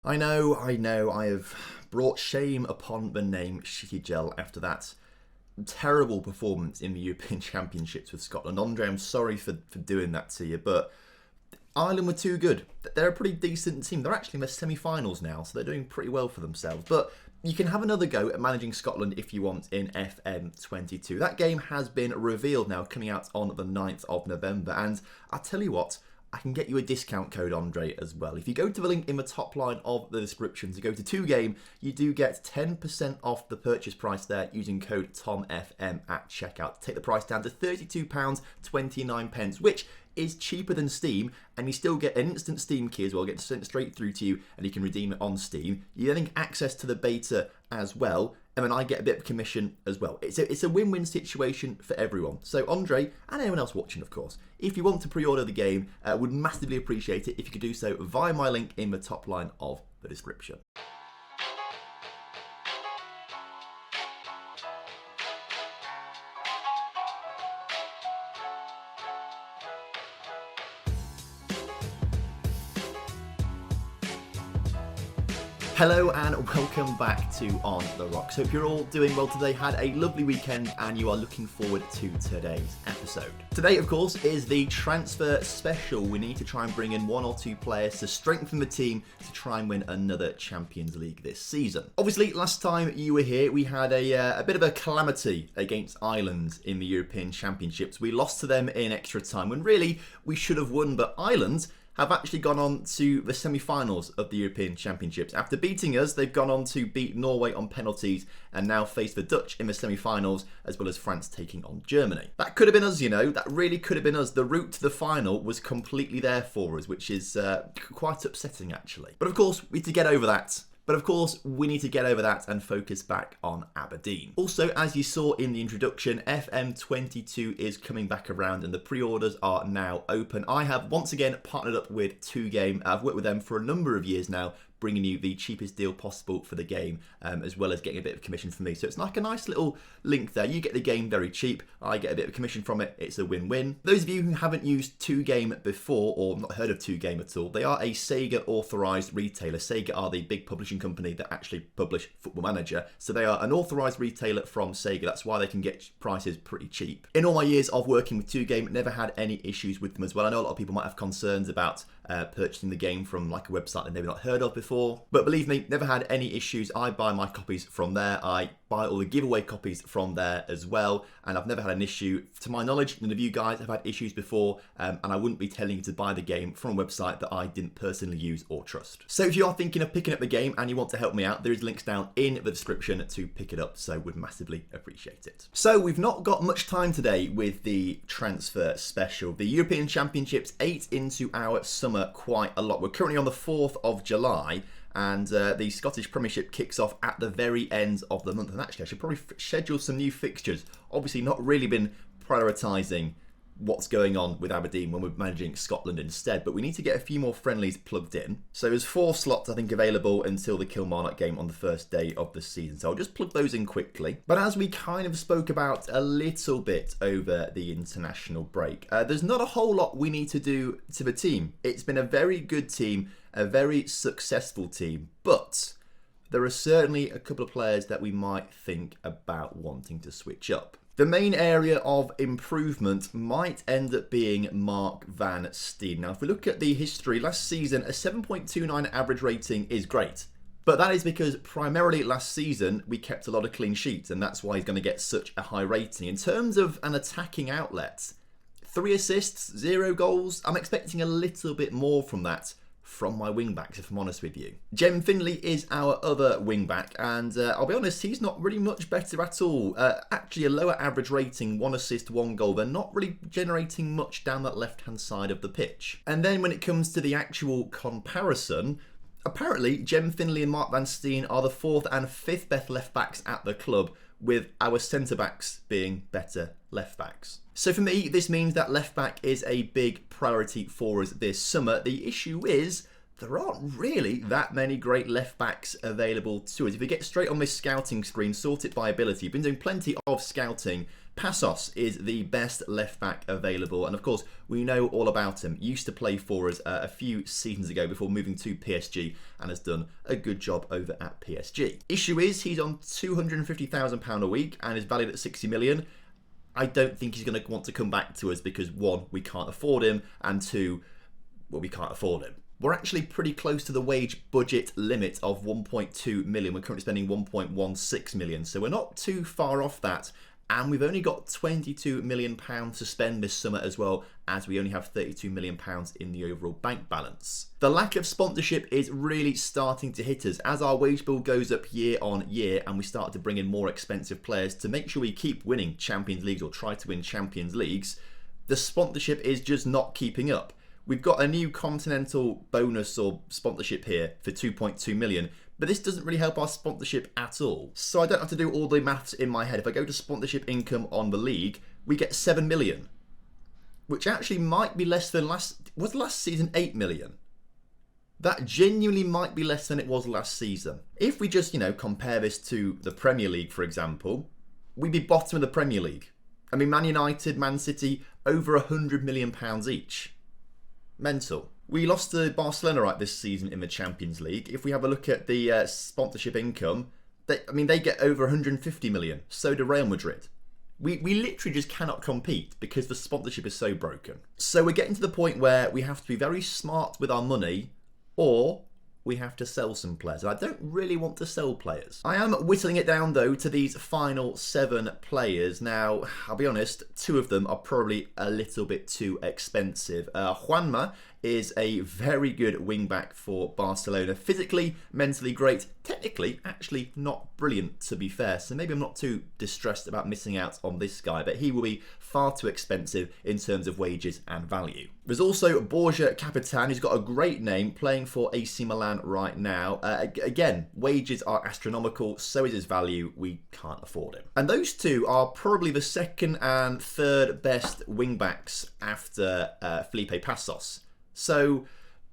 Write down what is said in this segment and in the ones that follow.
I know, I have brought shame upon the name Shitty Gel after that terrible performance in the European Championships with Scotland. Andre, I'm sorry for doing that to you, but Ireland were too good. They're a pretty decent team. They're actually in the semi-finals now, so they're doing pretty well for themselves. But you can have another go at managing Scotland if you want in FM22. That game has been revealed now, coming out on the 9th of November. And I tell you what, I can get you a discount code, Andre, as well. If you go to the link in the top line of the description to go to 2Game, you do get 10% off the purchase price there using code TomFM at checkout. Take the price down to £32.29, which is cheaper than Steam, and you still get an instant Steam key as well, get sent straight through to you, and you can redeem it on Steam. You then get access to the beta as well, and then I get a bit of commission as well. It's a win-win situation for everyone. So Andre, and anyone else watching, of course, if you want to pre-order the game, would massively appreciate it if you could do so via my link in the top line of the description. Hello and welcome back to On The Rocks. Hope you're all doing well today, had a lovely weekend, and you are looking forward to today's episode. Today, of course, is the transfer special. We need to try and bring in one or two players to strengthen the team to try and win another Champions League this season. Obviously, last time you were here, we had a bit of a calamity against Ireland in the European Championships. We lost to them in extra time when really we should have won, but Ireland have actually gone on to the semi-finals of the European Championships. After beating us, they've gone on to beat Norway on penalties and now face the Dutch in the semi-finals, as well as France taking on Germany. That could have been us, you know, that really could have been us. The route to the final was completely there for us, which is quite upsetting actually. But of course, we need to get over that. And focus back on Aberdeen. Also, as you saw in the introduction, FM22 is coming back around and the pre-orders are now open. I have once again partnered up with 2Game. I've worked with them for a number of years now, bringing you the cheapest deal possible for the game, as well as getting a bit of commission from me. So it's like a nice little link there. You get the game very cheap, I get a bit of commission from it. It's a win-win. Those of you who haven't used 2Game before or not heard of 2Game at all, they are a Sega authorized retailer. Sega are the big publishing company that actually publish Football Manager. So they are an authorized retailer from Sega. That's why they can get prices pretty cheap. In all my years of working with 2Game, never had any issues with them as well. I know a lot of people might have concerns about purchasing the game from like a website they've maybe not heard of before. But believe me, never had any issues. I buy my copies from there. I buy all the giveaway copies from there as well. And I've never had an issue. To my knowledge, none of you guys have had issues before. And I wouldn't be telling you to buy the game from a website that I didn't personally use or trust. So if you are thinking of picking up the game and you want to help me out, there is links down in the description to pick it up. So would massively appreciate it. So we've not got much time today with the transfer special. The European Championships ate into our summer quite a lot. We're currently on the 4th of July. And the Scottish Premiership kicks off at the very end of the month. And actually, I should probably schedule some new fixtures. Obviously, not really been prioritising what's going on with Aberdeen when we're managing Scotland instead. But we need to get a few more friendlies plugged in. So there's 4 slots, I think, available until the Kilmarnock game on the first day of the season. So I'll just plug those in quickly. But as we kind of spoke about a little bit over the international break, there's not a whole lot we need to do to the team. It's been a very good team, a very successful team, but there are certainly a couple of players that we might think about wanting to switch up. The main area of improvement might end up being Mark van Steen. Now, if we look at the history, last season, a 7.29 average rating is great. But that is because primarily last season, we kept a lot of clean sheets, and that's why he's going to get such a high rating. In terms of an attacking outlet, 3 assists, 0 goals. I'm expecting a little bit more from that from my wing-backs, if I'm honest with you. Jem Finley is our other wing-back, and I'll be honest, he's not really much better at all. Actually, a lower average rating, 1 assist, 1 goal. They're not really generating much down that left-hand side of the pitch. And then when it comes to the actual comparison, apparently, Jem Finley and Mark van Steen are the 4th and 5th best left-backs at the club, with our centre-backs being better left-backs. So for me, this means that left-back is a big priority for us this summer. The issue is there aren't really that many great left-backs available to us. If you get straight on this scouting screen, sort it by ability. You've been doing plenty of scouting Passos is the best left-back available, and of course, we know all about him. Used to play for us a few seasons ago before moving to PSG, and has done a good job over at PSG. Issue is, he's on £250,000 a week, and is valued at 60 million. I don't think he's going to want to come back to us because, one, we can't afford him, and two, well, we can't afford him. We're actually pretty close to the wage budget limit of 1.2 million. We're currently spending 1.16 million, so we're not too far off that. And we've only got £22 million to spend this summer as well, as we only have £32 million in the overall bank balance. The lack of sponsorship is really starting to hit us as our wage bill goes up year on year and we start to bring in more expensive players to make sure we keep winning Champions Leagues or try to win Champions Leagues. The sponsorship is just not keeping up. We've got a new continental bonus or sponsorship here for 2.2 million, but this doesn't really help our sponsorship at all. So I don't have to do all the maths in my head. If I go to sponsorship income on the league, we get 7 million, which actually might be less than was last season 8 million? That genuinely might be less than it was last season. If we just, compare this to the Premier League, for example, we'd be bottom of the Premier League. I mean, Man United, Man City, over £100 million each. Mental. We lost to Barcelona this season in the Champions League. If we have a look at the sponsorship income, they get over 150 million. So do Real Madrid. We literally just cannot compete because the sponsorship is so broken. So we're getting to the point where we have to be very smart with our money, or we have to sell some players. And I don't really want to sell players. I am whittling it down, though, to these final 7 players. Now, I'll be honest, 2 of them are probably a little bit too expensive. Juanma is a very good wing-back for Barcelona. Physically, mentally great. Technically, actually not brilliant, to be fair. So maybe I'm not too distressed about missing out on this guy, but he will be far too expensive in terms of wages and value. There's also Borja Capitan, who's got a great name, playing for AC Milan right now. Again, wages are astronomical, so is his value. We can't afford him. And those 2 are probably the second and third best wing-backs after Felipe Passos. So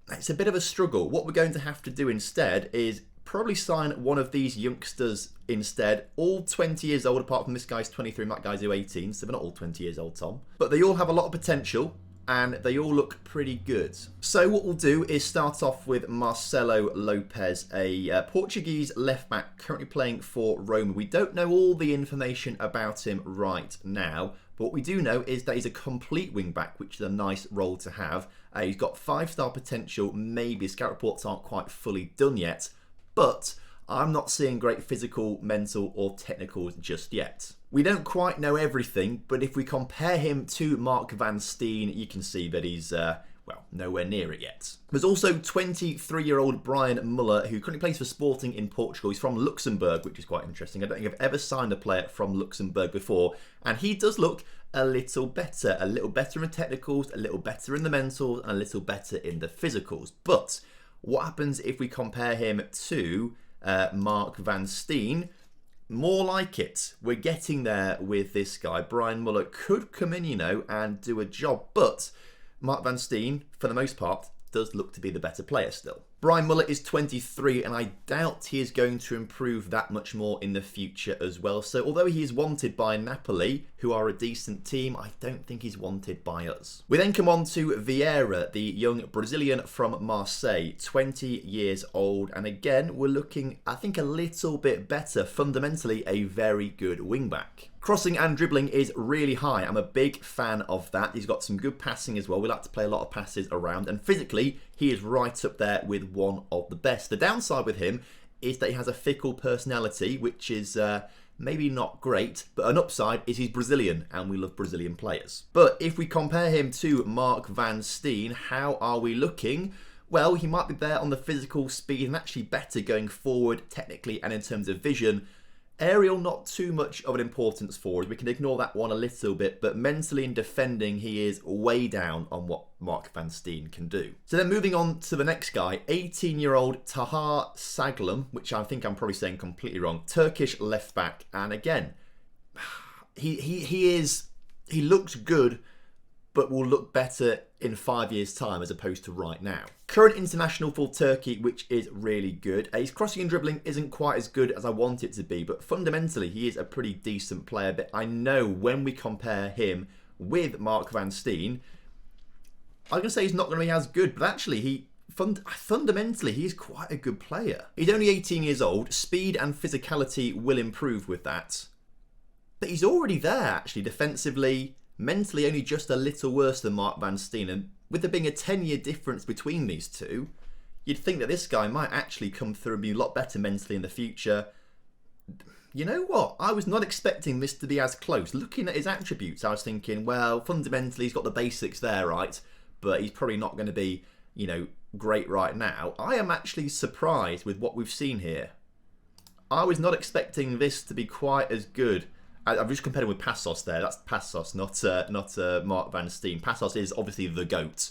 it's a bit of a struggle. What we're going to have to do instead is probably sign one of these youngsters instead. All 20 years old, apart from this guy's 23 and that guy's 18, so they're not all 20 years old, Tom. But they all have a lot of potential and they all look pretty good. So what we'll do is start off with Marcelo Lopez, a Portuguese left-back currently playing for Roma. We don't know all the information about him right now, but what we do know is that he's a complete wing-back, which is a nice role to have. He's got 5-star potential. Maybe scout reports aren't quite fully done yet, but I'm not seeing great physical, mental or technicals just yet. We don't quite know everything, but if we compare him to Mark van Steen, you can see that he's, nowhere near it yet. There's also 23-year-old Brian Muller, who currently plays for Sporting in Portugal. He's from Luxembourg, which is quite interesting. I don't think I've ever signed a player from Luxembourg before, and he does look a little better in the technicals, a little better in the mentals, and a little better in the physicals. But what happens if we compare him to Mark van Steen? More like it. We're getting there with this guy. Brian Muller could come in, and do a job, but Mark van Steen, for the most part, does look to be the better player still. Brian Muller is 23 and I doubt he is going to improve that much more in the future as well. So although he is wanted by Napoli, who are a decent team, I don't think he's wanted by us. We then come on to Vieira, the young Brazilian from Marseille, 20 years old. And again, we're looking, I think, a little bit better. Fundamentally, a very good wing-back. Crossing and dribbling is really high. I'm a big fan of that. He's got some good passing as well. We like to play a lot of passes around. And physically, he is right up there with one of the best. The downside with him is that he has a fickle personality, which is maybe not great. But an upside is he's Brazilian, and we love Brazilian players. But if we compare him to Mark van Steen, how are we looking? Well, he might be there on the physical speed and actually better going forward technically and in terms of vision. Aerial, not too much of an importance for us. We can ignore that one a little bit, but mentally and defending, he is way down on what Mark van Steen can do. So then moving on to the next guy, 18-year-old Tahar Sagalam, which I think I'm probably saying completely wrong, Turkish left back. And again, he looks good, but will look better in 5 years' time as opposed to right now. Current international for Turkey, which is really good. His crossing and dribbling isn't quite as good as I want it to be, but fundamentally he is a pretty decent player. But I know when we compare him with Mark van Steen, I'm going to say he's not going to be as good, but actually fundamentally he's quite a good player. He's only 18 years old. Speed and physicality will improve with that. But he's already there, actually, defensively. Mentally only just a little worse than Mark van Steen, and with there being a 10-year difference between these two, you'd think that this guy might actually come through and be a lot better mentally in the future. You know what? I was not expecting this to be as close. Looking at his attributes, I was thinking, well, fundamentally he's got the basics there, right? But he's probably not going to be, great right now. I am actually surprised with what we've seen here. I was not expecting this to be quite as good. I've just compared him with Passos there. That's Passos, not Mark van Steen. Passos is obviously the GOAT,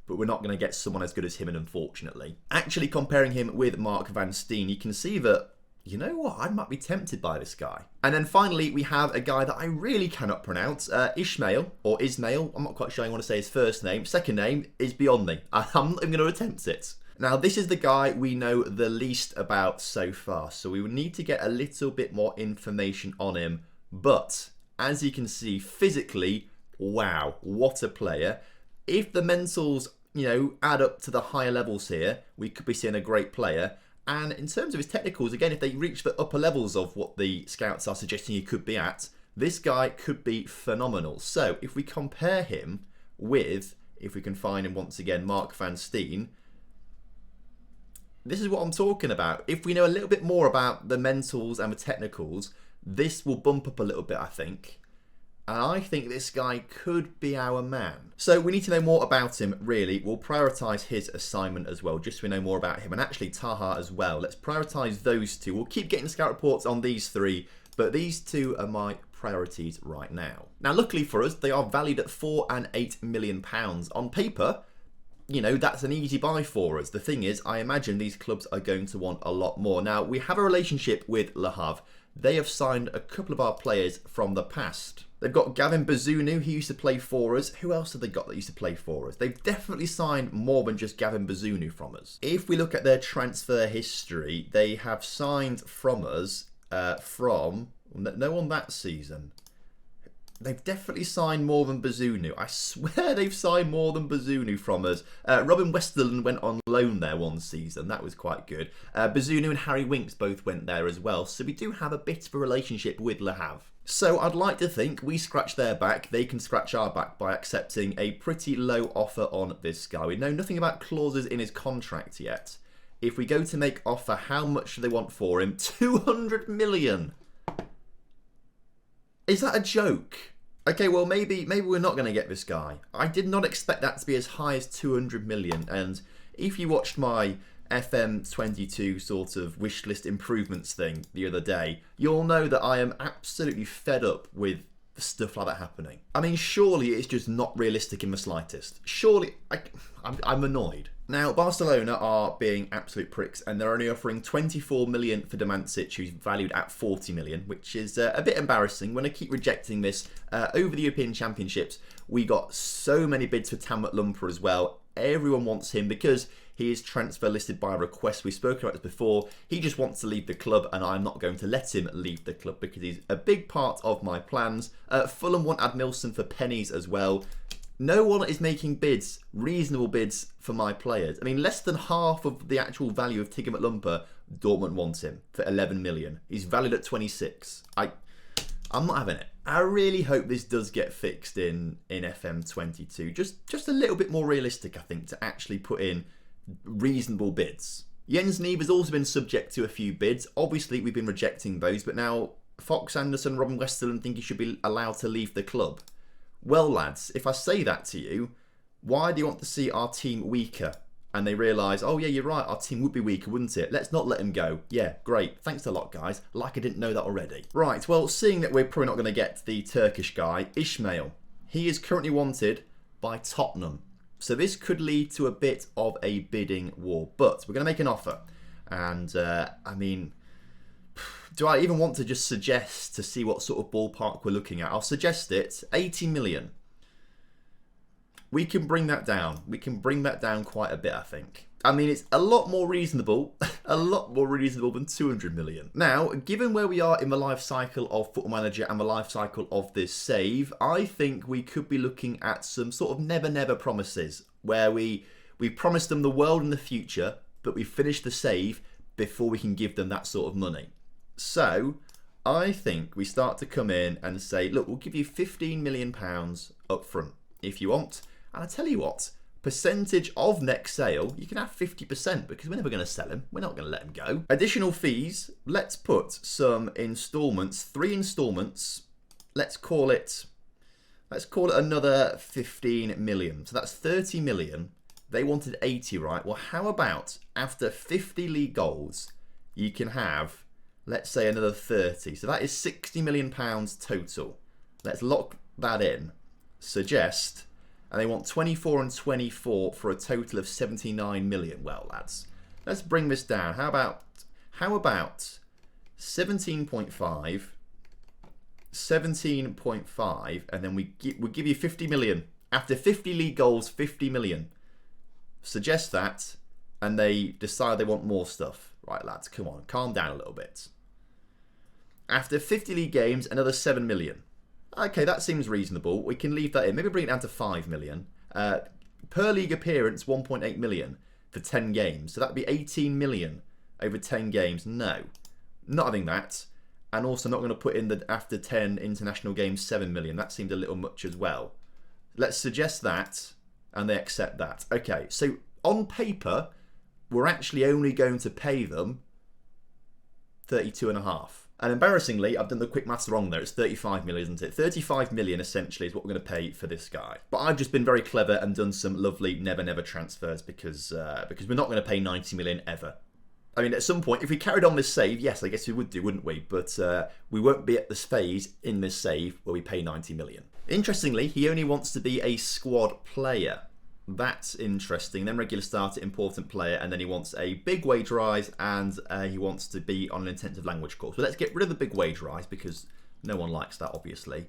but we're not going to get someone as good as him, and unfortunately. Actually comparing him with Mark van Steen, you can see that, you know what, I might be tempted by this guy. And then finally, we have a guy that I really cannot pronounce, Ismail, or Ismail. I'm not quite sure I want to say his first name. Second name is beyond me. I'm not even going to attempt it. Now, this is the guy we know the least about so far, so we would need to get a little bit more information on him. But, as you can see, physically, wow, what a player. If the mentals, add up to the higher levels here, we could be seeing a great player. And in terms of his technicals, again, if they reach the upper levels of what the scouts are suggesting he could be at, this guy could be phenomenal. So, if we compare him with, if we can find him once again, Mark van Steen, this is what I'm talking about. If we know a little bit more about the mentals and the technicals, this will bump up a little bit, I think. And I think this guy could be our man. So we need to know more about him, really. We'll prioritise his assignment as well, just so we know more about him. And actually Tahar as well. Let's prioritise those two. We'll keep getting scout reports on these three, but these two are my priorities right now. Now, luckily for us, they are valued at £4 and £8 million. On paper, that's an easy buy for us. The thing is, I imagine these clubs are going to want a lot more. Now, we have a relationship with Le Havre. They have signed a couple of our players from the past. They've got Gavin Bazunu, he used to play for us. Who else have they got that used to play for us? They've definitely signed more than just Gavin Bazunu from us. If we look at their transfer history, they have signed from us no one that season. They've definitely signed more than Bazunu. I swear they've signed more than Bazunu from us. Robin Westerland went on loan there one season. That was quite good. Bazunu and Harry Winks both went there as well. So we do have a bit of a relationship with Le Havre. So I'd like to think we scratch their back. They can scratch our back by accepting a pretty low offer on this guy. We know nothing about clauses in his contract yet. If we go to make offer, how much do they want for him? 200 million. Is that a joke? Okay, well, maybe we're not going to get this guy. I did not expect that to be as high as 200 million. And if you watched my FM22 sort of wish list improvements thing the other day, you'll know that I am absolutely fed up with stuff like that happening. I mean, surely it's just not realistic in the slightest. Surely, I'm annoyed. Now, Barcelona are being absolute pricks, and they're only offering 24 million for Domancic, who's valued at 40 million, which is a bit embarrassing. When I keep rejecting this, over the European Championships, we got so many bids for Tam Lumper as well. Everyone wants him because he is transfer listed by request. We've spoken about this before. He just wants to leave the club, and I'm not going to let him leave the club because he's a big part of my plans. Fulham want Admilson for pennies as well. No one is making bids, reasonable bids for my players. I mean, less than half of the actual value of Tigger McLumper, Dortmund wants him for 11 million. He's valued at 26. I'm not having it. I really hope this does get fixed in FM22. Just a little bit more realistic, I think, to actually put in reasonable bids. Jens Neve has also been subject to a few bids. Obviously, we've been rejecting those, but now Fox Anderson, Robin Westerland think he should be allowed to leave the club. Well, lads, if I say that to you, why do you want to see our team weaker? And they realise, oh yeah, you're right, our team would be weaker, wouldn't it? Let's not let him go. Yeah, great. Thanks a lot, guys. Like I didn't know that already. Right, well, seeing that we're probably not going to get the Turkish guy, Ismail, he is currently wanted by Tottenham. So this could lead to a bit of a bidding war. But we're going to make an offer. And, I mean, do I even want to just suggest to see what sort of ballpark we're looking at? I'll suggest it. 80 million. we can bring that down. We can bring that down quite a bit, I think. I mean, it's a lot more reasonable, a lot more reasonable than 200 million. Now, given where we are in the life cycle of Football Manager and the life cycle of this save, I think we could be looking at some sort of never promises, where we promise them the world in the future, but we finish the save before we can give them that sort of money. So, I think we start to come in and say, look, we'll give you £15 million up front if you want. And I tell you what, percentage of next sale, you can have 50% because we're never going to sell him. We're not going to let him go. Additional fees, let's put some installments, 3 installments. Let's call it another 15 million. So that's 30 million. They wanted 80, right? Well, how about after 50 league goals, you can have, let's say, another 30. So that is 60 million pounds total. Let's lock that in. Suggest. And they want 24 and 24 for a total of 79 million. Well, lads, let's bring this down. How about 17.5, 17.5, and then we'll give you 50 million. After 50 league goals, 50 million. Suggest that, and they decide they want more stuff. Right, lads, come on, calm down a little bit. After 50 league games, another 7 million. Okay, that seems reasonable. We can leave that in. Maybe bring it down to 5 million. Per league appearance, 1.8 million for 10 games. So that'd be 18 million over 10 games. No, not having that. And also not going to put in the after 10 international games, 7 million. That seemed a little much as well. Let's suggest that, and they accept that. Okay, so on paper, we're actually only going to pay them 32.5. And embarrassingly, I've done the quick maths wrong there. It's 35 million, isn't it? 35 million essentially is what we're going to pay for this guy. But I've just been very clever and done some lovely never transfers because we're not going to pay 90 million ever. I mean, at some point, if we carried on this save, yes, I guess we would do, wouldn't we? But we won't be at this phase in this save where we pay 90 million. Interestingly, he only wants to be a squad player. That's interesting. Then regular starter, important player, and then he wants a big wage rise, and he wants to be on an intensive language course. So let's get rid of the big wage rise because no one likes that, obviously.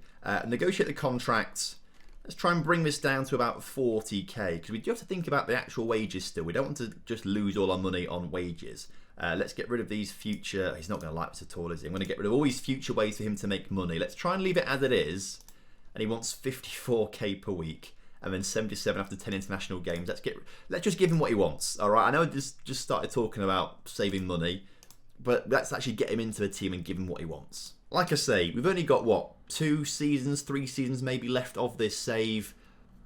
Negotiate the contract. Let's try and bring this down to about 40k because we do have to think about the actual wages still. We don't want to just lose all our money on wages. Let's get rid of these future. He's not going to like this at all, is he? I'm going to get rid of all these future ways for him to make money. Let's try and leave it as it is. And he wants 54k per week. And then 77 after 10 international games. Let's just give him what he wants. All right. I know I just started talking about saving money, but let's actually get him into the team and give him what he wants. Like I say, we've only got what, 2 seasons, 3 seasons maybe left of this save.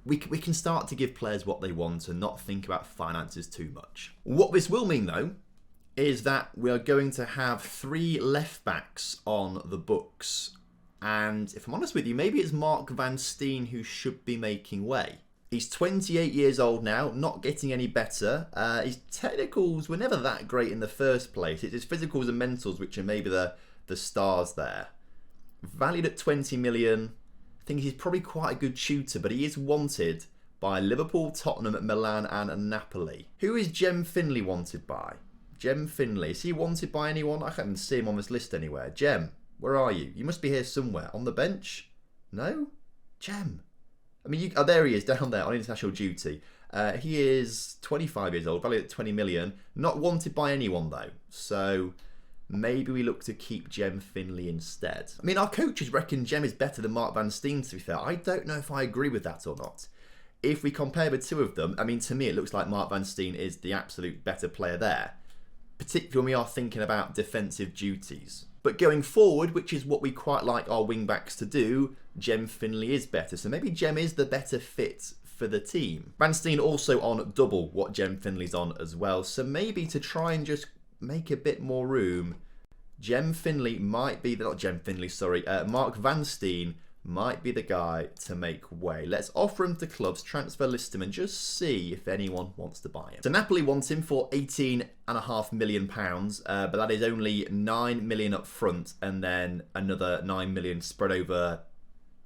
We can start to give players what they want and not think about finances too much. What this will mean though is that we are going to have 3 left backs on the books. And if I'm honest with you, maybe it's Mark van Steen who should be making way. He's 28 years old now, not getting any better. His technicals were never that great in the first place. It's his physicals and mentals which are maybe the stars there. Valued at 20 million. I think he's probably quite a good shooter, but he is wanted by Liverpool, Tottenham, Milan and Napoli. Who is Jem Finley wanted by? Jem Finley. Is he wanted by anyone? I can't see him on this list anywhere. Jem. Where are you? You must be here somewhere. On the bench? No? Jem. I mean, there he is, down there on international duty. He is 25 years old, valued at 20 million. Not wanted by anyone, though. So maybe we look to keep Jem Finley instead. I mean, our coaches reckon Jem is better than Mark van Steen, to be fair. I don't know if I agree with that or not. If we compare the two of them, I mean, to me, it looks like Mark van Steen is the absolute better player there. Particularly when we are thinking about defensive duties. But going forward, which is what we quite like our wing-backs to do, Jem Finley is better. So maybe Jem is the better fit for the team. Van Steen also on double what Jem Finley's on as well. So maybe to try and just make a bit more room, Jem Finley might be, not Jem Finley, sorry, Mark van Steen might be the guy to make way. Let's offer him to clubs, transfer list him and just see if anyone wants to buy him. So Napoli wants him for £18.5 million, but that is only 9 million up front and then another 9 million spread over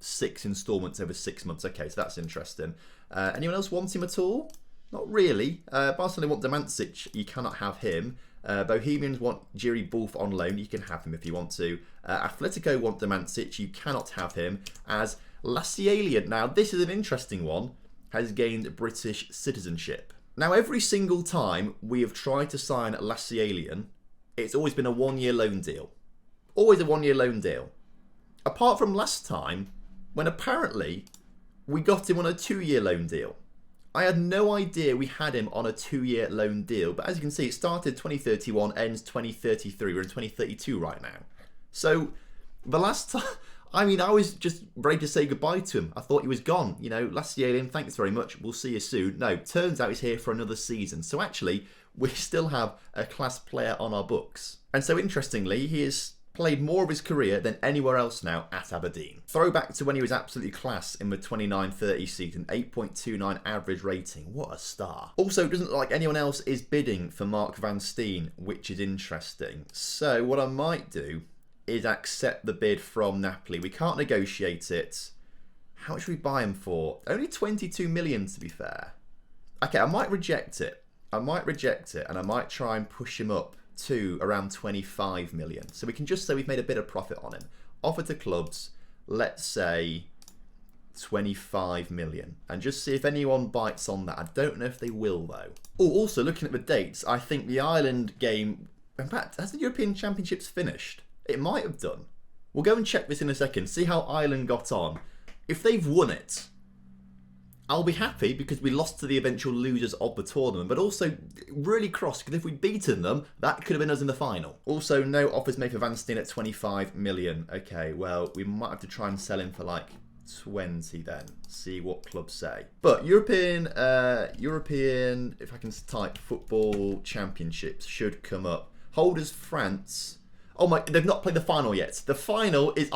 6 instalments over 6 months. Okay, so that's interesting. Anyone else want him at all? Not really. Barcelona want Demancic. You cannot have him. Bohemians want Jiri Bulf on loan. You can have him if you want to. Atletico want Demancic. You cannot have him. As Lacialian. Now, this is an interesting one. has gained British citizenship. Now, every single time we have tried to sign Lassialian, it's always been a 1-year loan deal. Always a 1-year loan deal. Apart from last time, when apparently we got him on a 2-year loan deal. I had no idea we had him on a 2-year loan deal, but as you can see, it started 2031, ends 2033. We're in 2032 right now. So, the last time, I was just ready to say goodbye to him. I thought he was gone. Last year, thanks very much. We'll see you soon. No, turns out he's here for another season. So actually, we still have a class player on our books. And so interestingly, he has played more of his career than anywhere else now at Aberdeen. Throwback to when he was absolutely class in the 29-30 season, 8.29 average rating. What a star. Also, it doesn't look like anyone else is bidding for Mark van Steen, which is interesting. So what I might do is accept the bid from Napoli. We can't negotiate it. How much should we buy him for? Only 22 million, to be fair. Okay, I might reject it. And I might try and push him up to around 25 million. So we can just say we've made a bit of profit on him. Offer to clubs, let's say 25 million. And just see if anyone bites on that. I don't know if they will, though. Oh, also, looking at the dates, I think the Ireland game... In fact, has the European Championships finished? It might have done. We'll go and check this in a second, see how Ireland got on. If they've won it, I'll be happy because we lost to the eventual losers of the tournament, but also really cross because if we'd beaten them, that could have been us in the final. Also, no offers made for Van Steen at 25 million. Okay, well, we might have to try and sell him for like 20 then. See what clubs say. But European, if I can type football championships should come up. Holders France. Oh my, they've not played the final yet. The final is,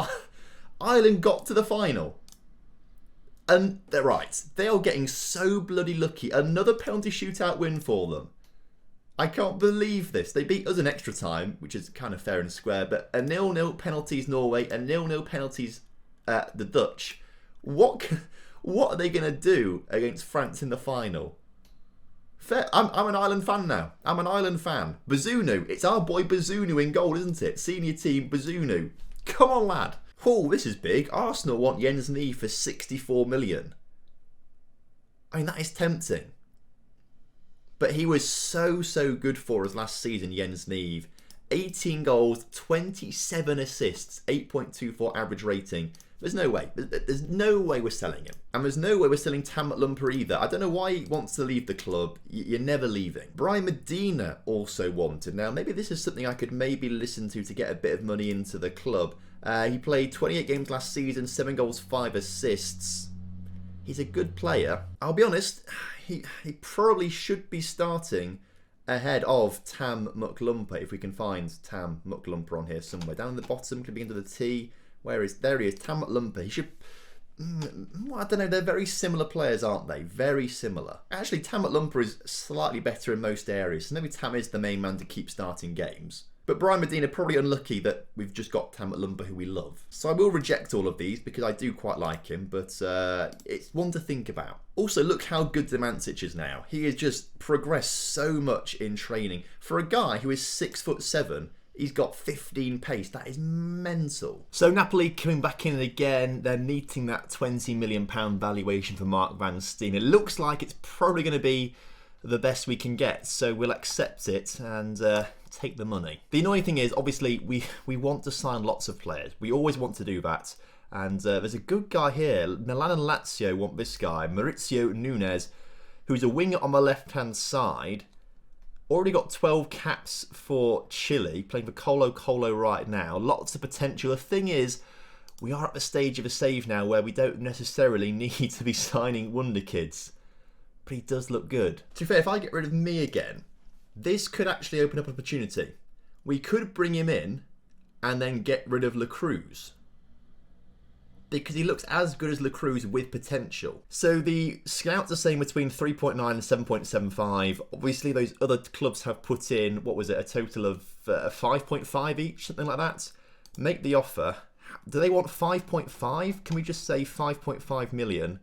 Ireland got to the final. And they're right. They are getting so bloody lucky. Another penalty shootout win for them. I can't believe this. They beat us in extra time, which is kind of fair and square, but a 0-0 penalties Norway, a 0-0 penalties the Dutch. What are they going to do against France in the final? Fair. I'm an Ireland fan now. I'm an Ireland fan. Bazunu. It's our boy Bazunu in goal, isn't it? Senior team Bazunu. Come on, lad. Oh, this is big. Arsenal want Jens Nieve for 64 million. That is tempting. But he was so good for us last season, Jens Nieve. 18 goals, 27 assists, 8.24 average rating. There's no way. There's no way we're selling him. And there's no way we're selling Tam Lumper either. I don't know why he wants to leave the club. You're never leaving. Brian Medina also wanted. Now, maybe this is something I could maybe listen to get a bit of money into the club. He played 28 games last season, 7 goals, 5 assists. He's a good player. I'll be honest, he probably should be starting ahead of Tam Mucklumper, if we can find Tam Mucklumper on here somewhere. Down at the bottom, could begin to the T. There he is, Tam Mucklumper. He should... I don't know, they're very similar players, aren't they? Very similar. Actually, Tam Mucklumper is slightly better in most areas, so maybe Tam is the main man to keep starting games. But Brian Medina probably unlucky that we've just got Tam Lumper, who we love. So I will reject all of these because I do quite like him, but it's one to think about. Also, look how good Demancic is now. He has just progressed so much in training. For a guy who is 6'7", he's got 15 pace. That is mental. So Napoli coming back in again. They're meeting that £20 million valuation for Mark van Steen. It looks like it's probably going to be the best we can get, so we'll accept it and take the money. The annoying thing is, obviously, we want to sign lots of players. We always want to do that. And there's a good guy here. Milan and Lazio want this guy, Maurizio Nunes, who's a winger on the left-hand side. Already got 12 caps for Chile, playing for Colo Colo right now. Lots of potential. The thing is, we are at the stage of a save now where we don't necessarily need to be signing wonder kids. But he does look good. To be fair, if I get rid of me again, this could actually open up an opportunity. We could bring him in and then get rid of La Cruz, because he looks as good as La Cruz with potential. So the scouts are saying between 3.9 and 7.75. Obviously, those other clubs have put in, what was it, a total of 5.5 each, something like that. Make the offer. Do they want 5.5? Can we just say 5.5 million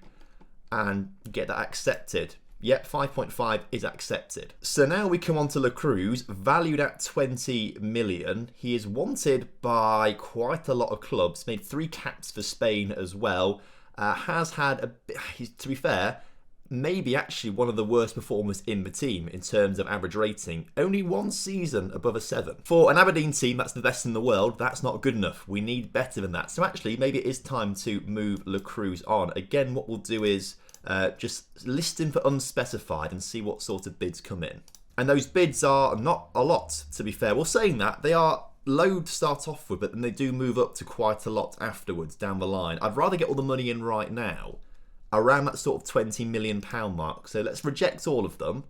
and get that accepted? Yep, 5.5 is accepted. So now we come on to La Cruz, valued at 20 million. He is wanted by quite a lot of clubs. Made 3 caps for Spain as well. Has had, to be fair, maybe actually one of the worst performers in the team in terms of average rating. Only one season above a 7. For an Aberdeen team that's the best in the world, that's not good enough. We need better than that. So actually, maybe it is time to move Le Cruz on. Again, what we'll do is just list him for unspecified and see what sort of bids come in. And those bids are not a lot, to be fair. Well, saying that, they are low to start off with, but then they do move up to quite a lot afterwards down the line. I'd rather get all the money in right now, around that sort of £20 million mark. So let's reject all of them,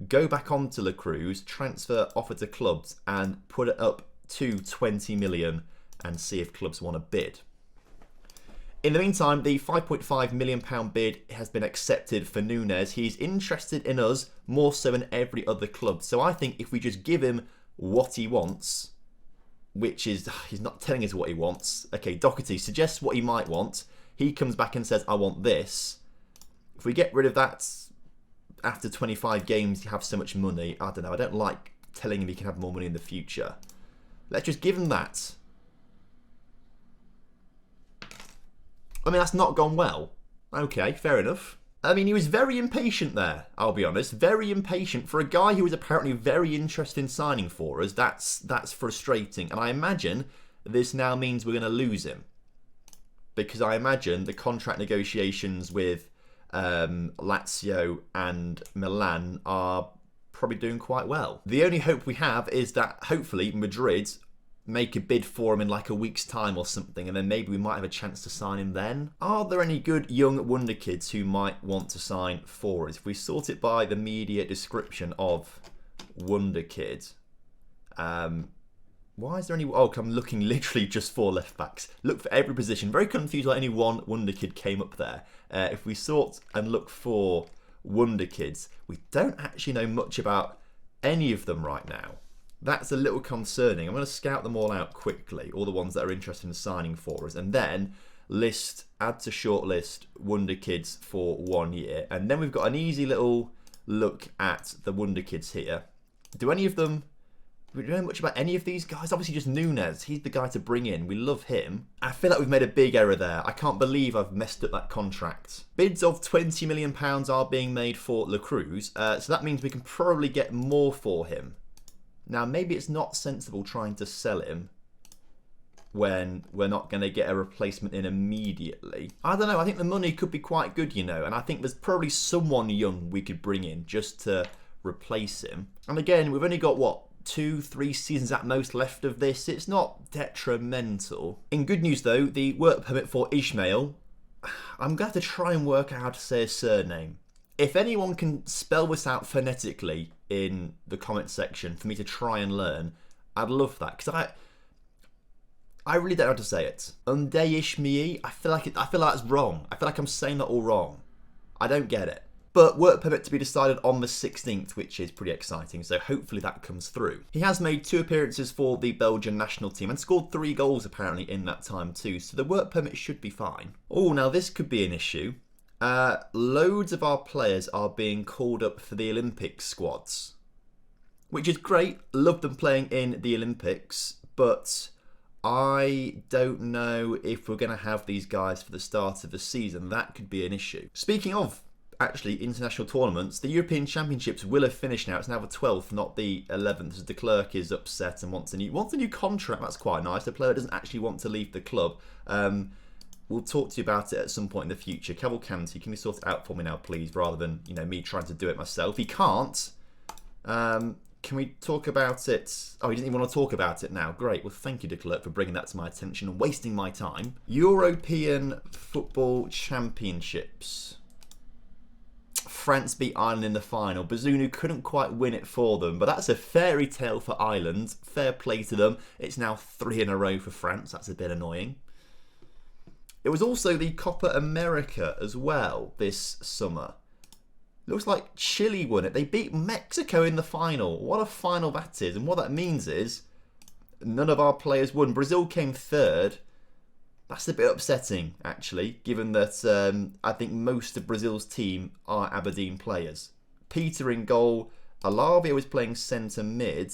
go back onto Le Cruz, transfer offer to clubs, and put it up to 20 million and see if clubs want to bid. In the meantime, the £5.5 million bid has been accepted for Nunes. He's interested in us more so than every other club. So I think if we just give him what he wants, which is, he's not telling us what he wants. Okay, Doherty suggests what he might want. He comes back and says, I want this. If we get rid of that after 25 games, you have so much money. I don't know. I don't like telling him he can have more money in the future. Let's just give him that. I mean, that's not gone well. Okay, fair enough. I mean, he was very impatient there, I'll be honest. Very impatient. For a guy who was apparently very interested in signing for us, that's frustrating. And I imagine this now means we're going to lose him. Because I imagine the contract negotiations with Lazio and Milan are probably doing quite well. The only hope we have is that hopefully Madrid make a bid for him in like a week's time or something, and then maybe we might have a chance to sign him then. Are there any good young wonder kids who might want to sign for us? If we sort it by the media description of wonder kid, why is there any... Oh, I'm looking literally just for left backs. Look for every position. Very confused why only one wonder kid came up there. If we sort and look for wonder kids, we don't actually know much about any of them right now. That's a little concerning. I'm going to scout them all out quickly, all the ones that are interested in signing for us, and then add to shortlist wonder kids for 1 year. And then we've got an easy little look at the wonder kids here. Do any of them... Do we know much about any of these guys? Obviously just Nunes. He's the guy to bring in. We love him. I feel like we've made a big error there. I can't believe I've messed up that contract. Bids of £20 million are being made for Le Cruz. So that means we can probably get more for him. Now, maybe it's not sensible trying to sell him when we're not going to get a replacement in immediately. I don't know. I think the money could be quite good, you know. And I think there's probably someone young we could bring in just to replace him. And again, we've only got, what, 2-3 seasons at most left of this. It's not detrimental. In good news, though, the work permit for Ishmael, I'm going to have to try and work out how to say his surname. If anyone can spell this out phonetically in the comment section for me to try and learn, I'd love that. Because I really don't know how to say it. Ishmael, I feel like that's wrong. I feel like I'm saying that all wrong. I don't get it. But work permit to be decided on the 16th, which is pretty exciting, so hopefully that comes through. He has made 2 appearances for the Belgian national team and scored 3 goals apparently in that time too, so the work permit should be fine. Oh, now this could be an issue. Loads of our players are being called up for the Olympic squads, which is great. Love them playing in the Olympics, but I don't know if we're going to have these guys for the start of the season. That could be an issue. Speaking of actually international tournaments, the European Championships will have finished now. It's now the 12th, not the 11th, as de Klerk is upset and wants a new contract. That's quite nice. The player doesn't actually want to leave the club. We'll talk to you about it at some point in the future. Cavalcanti, can you sort it out for me now, please, rather than me trying to do it myself? He can't. Can we talk about it? Oh, he didn't even want to talk about it now. Great. Well, thank you, de Klerk, for bringing that to my attention and wasting my time. European Football Championships. France beat Ireland in the final. Bazunu couldn't quite win it for them, but that's a fairy tale for Ireland. Fair play to them. It's now 3 in a row for France. That's a bit annoying. It was also the Copa America as well this summer. Looks like Chile won it. They beat Mexico in the final. What a final that is. And what that means is none of our players won. Brazil came 3rd. That's a bit upsetting, actually, given that I think most of Brazil's team are Aberdeen players. Peter in goal. Alavia was playing centre mid.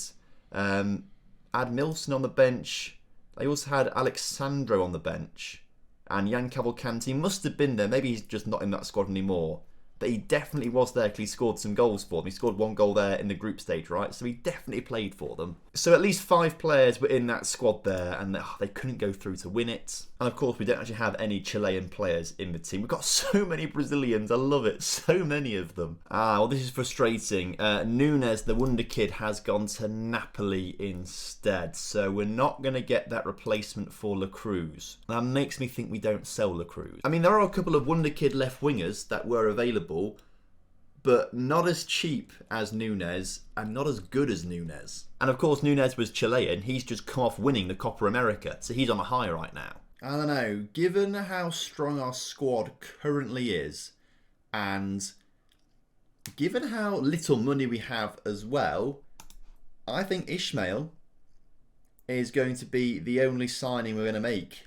Admilson on the bench. They also had Alexandro on the bench. And Jan Cavalcanti must have been there. Maybe he's just not in that squad anymore. that he definitely was there because he scored some goals for them. He scored 1 goal there in the group stage, right? So he definitely played for them. So at least 5 players were in that squad there, and they couldn't go through to win it. And of course, we don't actually have any Chilean players in the team. We've got so many Brazilians. I love it. So many of them. Well, this is frustrating. Nunes, the wonder kid, has gone to Napoli instead. So we're not going to get that replacement for La Cruz. That makes me think we don't sell La Cruz. I mean, there are a couple of wonder kid left wingers that were available, but not as cheap as Nunes and not as good as Nunes. And of course, Nunes was Chilean. He's just come off winning the Copa America, so he's on a high right now. I don't know, given how strong our squad currently is, and given how little money we have as well, I think Ismail is going to be the only signing we're going to make.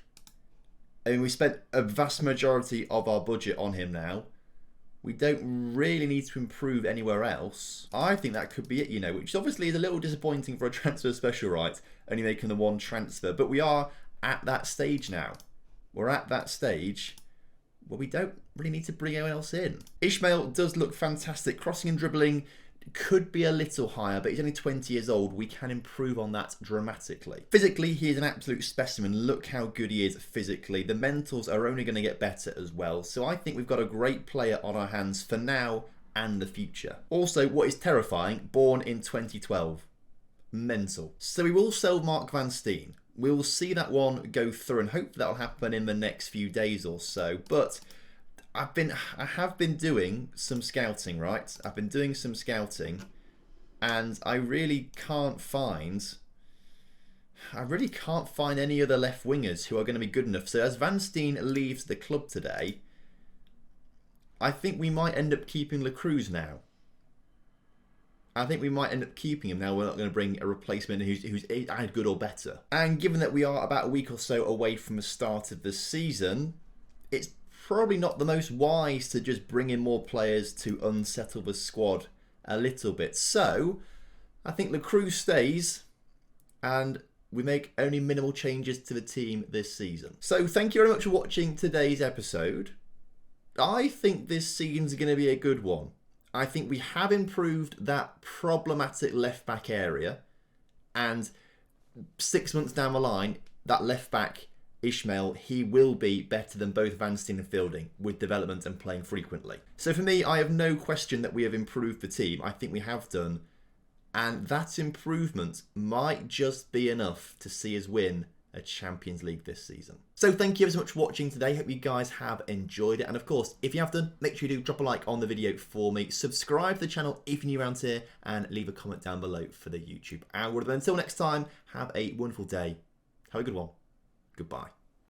I mean, we spent a vast majority of our budget on him now. We don't really need to improve anywhere else. I think that could be it, you know, which obviously is a little disappointing for a transfer special, right? Only making the 1 transfer. But we are at that stage now. We're at that stage where we don't really need to bring anyone else in. Ismail does look fantastic. Crossing and dribbling could be a little higher, but he's only 20 years old. We can improve on that dramatically. Physically, he is an absolute specimen. Look how good he is physically. The mentals are only going to get better as well. So I think we've got a great player on our hands for now and the future. Also, what is terrifying, born in 2012. Mental. So we will sell Mark van Steen. We will see that one go through, and hope that'll happen in the next few days or so. But I have been doing some scouting, right? I've been doing some scouting, and I really can't find any other left wingers who are going to be good enough. So as Van Steen leaves the club today, I think we might end up keeping La Cruz now. I think we might end up keeping him now. We're not going to bring a replacement who's as good or better. And given that we are about a week or so away from the start of the season, it's probably not the most wise to just bring in more players to unsettle the squad a little bit. So I think La Cruz stays, and we make only minimal changes to the team this season. So thank you very much for watching today's episode. I think this season's going to be a good one. I think we have improved that problematic left back area, and 6 months down the line, that left back Ismail, he will be better than both Van Steen and Fielding with development and playing frequently. So for me, I have no question that we have improved the team. I think we have done. And that improvement might just be enough to see us win a Champions League this season. So thank you ever so much for watching today. Hope you guys have enjoyed it. And of course, if you have done, make sure you do drop a like on the video for me. Subscribe to the channel if you're new around here, and leave a comment down below for the YouTube algorithm. Until next time, have a wonderful day. Have a good one. Goodbye.